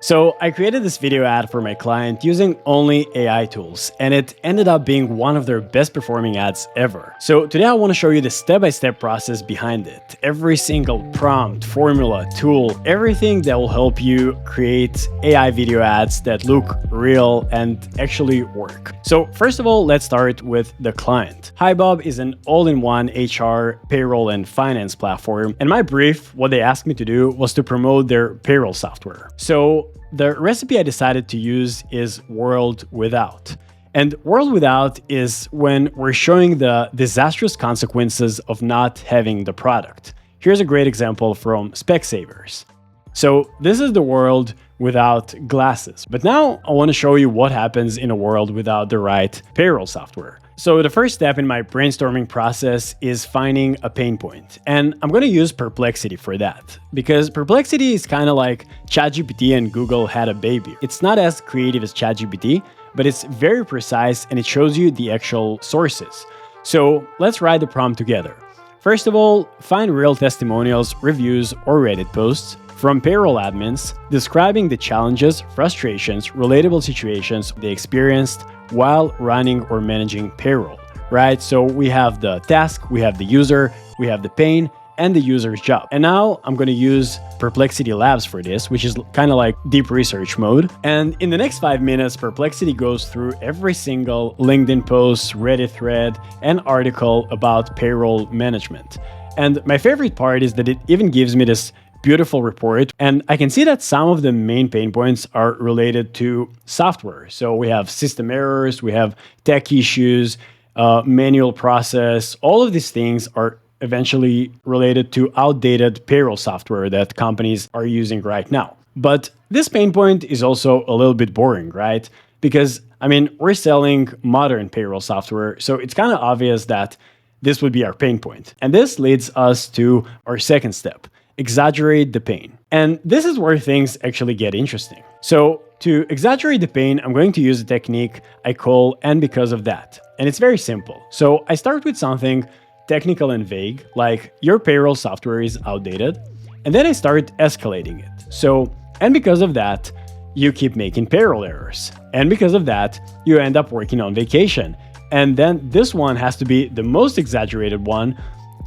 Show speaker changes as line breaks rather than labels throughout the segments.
So I created this video ad for my client using only AI tools, and it ended up being one of their best performing ads ever. So today I want to show you the step-by-step process behind it. Every single prompt, formula, tool, everything that will help you create AI video ads that look real and actually work. So first of all, let's start with the client. HiBob is an all-in-one HR, payroll, and finance platform. And my brief, what they asked me to do, was to promote their payroll software. So the recipe I decided to use is World Without. And World Without is when we're showing the disastrous consequences of not having the product. Here's a great example from Specsavers. So this is the world without glasses. But now I want to show you what happens in a world without the right payroll software. So the first step in my brainstorming process is finding a pain point. And I'm going to use Perplexity for that, because Perplexity is kind of like ChatGPT and Google had a baby. It's not as creative as ChatGPT, but it's very precise and it shows you the actual sources. So let's write the prompt together. First of all, find real testimonials, reviews, or Reddit posts from payroll admins describing the challenges, frustrations, relatable situations they experienced while running or managing payroll, right? So we have the task, we have the user, we have the pain, and the user's job. And now I'm going to use Perplexity Labs for this, which is kind of like deep research mode. And in the next 5 minutes, Perplexity goes through every single LinkedIn post, Reddit thread, and article about payroll management. And my favorite part is that it even gives me this beautiful report, and I can see that some of the main pain points are related to software. So we have system errors, we have tech issues, manual process. All of these things are eventually related to outdated payroll software that companies are using right now. But this pain point is also a little bit boring, right? Because, I mean, we're selling modern payroll software, so it's kind of obvious that this would be our pain point. And this leads us to our second step. Exaggerate the pain. And this is where things actually get interesting. So to exaggerate the pain, I'm going to use a technique I call "and because of that." And it's very simple. So I start with something technical and vague, like your payroll software is outdated. And then I start escalating it. So, and because of that, you keep making payroll errors. And because of that, you end up working on vacation. And then this one has to be the most exaggerated one.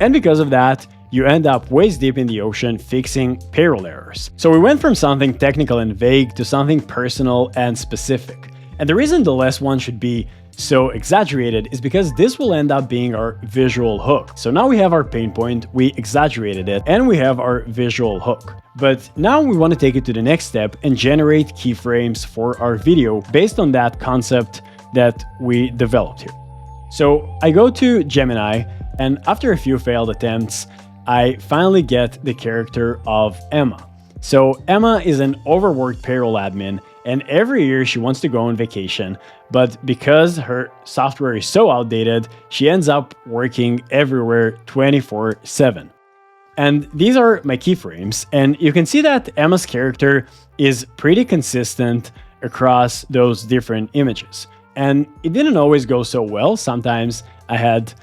And because of that, you end up waist deep in the ocean fixing payroll errors. So we went from something technical and vague to something personal and specific. And the reason the last one should be so exaggerated is because this will end up being our visual hook. So now we have our pain point, we exaggerated it, and we have our visual hook. But now we want to take it to the next step and generate keyframes for our video based on that concept that we developed here. So I go to Gemini, and after a few failed attempts, I finally get the character of Emma. So Emma is an overworked payroll admin, and every year she wants to go on vacation, but because her software is so outdated, she ends up working everywhere 24/7. And these are my keyframes, and you can see that Emma's character is pretty consistent across those different images. And it didn't always go so well. Sometimes I had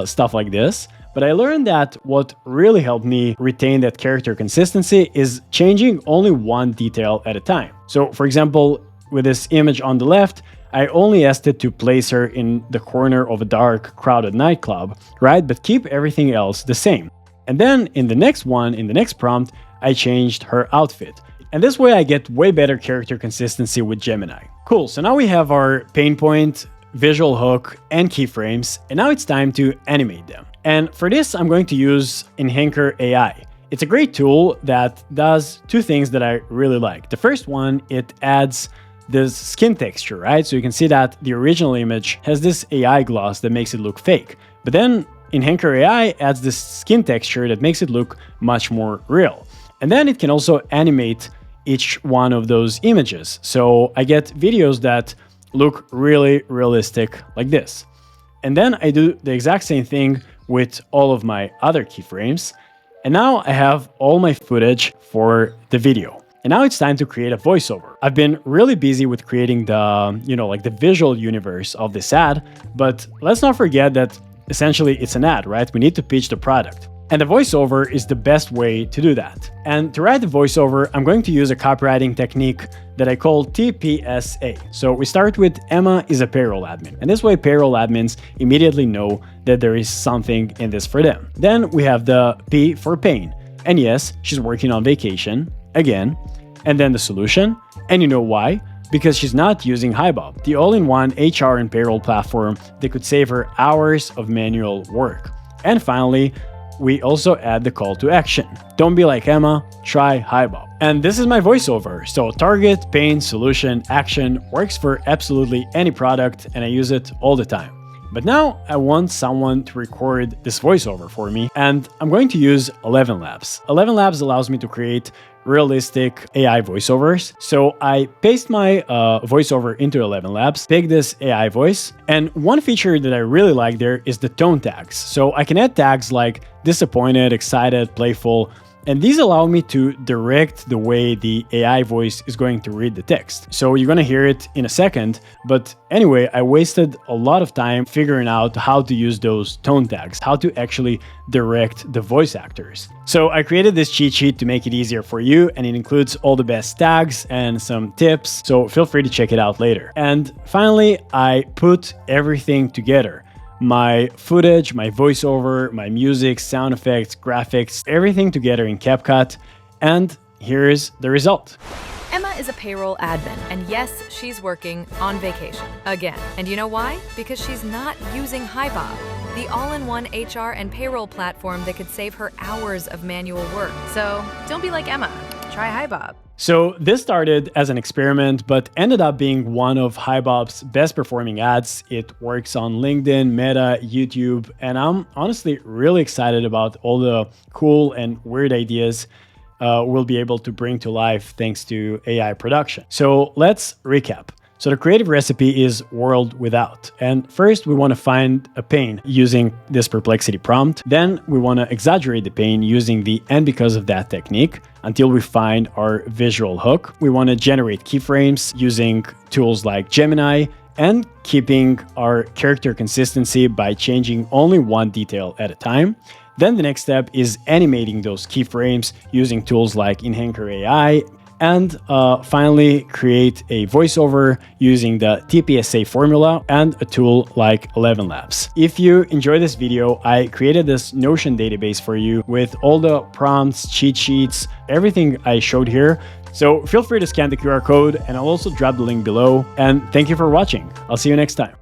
stuff like this. But I learned that what really helped me retain that character consistency is changing only one detail at a time. So for example, with this image on the left, I only asked it to place her in the corner of a dark, crowded nightclub, right? But keep everything else the same. And then in the next one, in the next prompt, I changed her outfit. And this way I get way better character consistency with Gemini. Cool, so now we have our pain point, visual hook, and keyframes, and now it's time to animate them. And for this, I'm going to use Enhancor AI. It's a great tool that does two things that I really like. The first one, it adds this skin texture, right? So you can see that the original image has this AI gloss that makes it look fake. But then Enhancor AI adds this skin texture that makes it look much more real. And then it can also animate each one of those images. So I get videos that look really realistic like this. And then I do the exact same thing with all of my other keyframes. And now I have all my footage for the video. And now it's time to create a voiceover. I've been really busy with creating the, like the visual universe of this ad, but let's not forget that essentially it's an ad, right? We need to pitch the product. And the voiceover is the best way to do that. And to write the voiceover, I'm going to use a copywriting technique that I call TPSA. So we start with Emma is a payroll admin. And this way payroll admins immediately know that there is something in this for them. Then we have the P for pain. And yes, she's working on vacation, again. And then the solution. And you know why? Because she's not using HiBob, the all-in-one HR and payroll platform that could save her hours of manual work. And finally, we also add the call to action. Don't be like Emma, try HiBob. And this is my voiceover. So target, pain, solution, action works for absolutely any product, and I use it all the time. But now I want someone to record this voiceover for me, and I'm going to use ElevenLabs. ElevenLabs allows me to create realistic AI voiceovers. So I paste my voiceover into ElevenLabs, pick this AI voice, and one feature that I really like there is the tone tags. So I can add tags like disappointed, excited, playful, and these allow me to direct the way the AI voice is going to read the text. So you're gonna hear it in a second, but anyway, I wasted a lot of time figuring out how to use those tone tags, how to actually direct the voice actors. So I created this cheat sheet to make it easier for you, and it includes all the best tags and some tips, so feel free to check it out later. And finally, I put everything together. My footage, my voiceover, my music, sound effects, graphics, everything together in CapCut, and here's the result.
Emma is a payroll admin, and yes, she's working on vacation again. And you know why? Because she's not using HiBob, the all-in-one HR and payroll platform that could save her hours of manual work. So don't be like Emma, try HiBob.
So this started as an experiment, but ended up being one of HiBob's best performing ads. It works on LinkedIn, Meta, YouTube, and I'm honestly really excited about all the cool and weird ideas we'll be able to bring to life thanks to AI production. So let's recap. So the creative recipe is world without. And first we want to find a pain using this Perplexity prompt. Then we want to exaggerate the pain using the and because of that technique until we find our visual hook. We want to generate keyframes using tools like Gemini and keeping our character consistency by changing only one detail at a time. Then the next step is animating those keyframes using tools like Enhancor AI. And finally, create a voiceover using the TPSA formula and a tool like ElevenLabs. If you enjoyed this video, I created this Notion database for you with all the prompts, cheat sheets, everything I showed here. So feel free to scan the QR code, and I'll also drop the link below. And thank you for watching. I'll see you next time.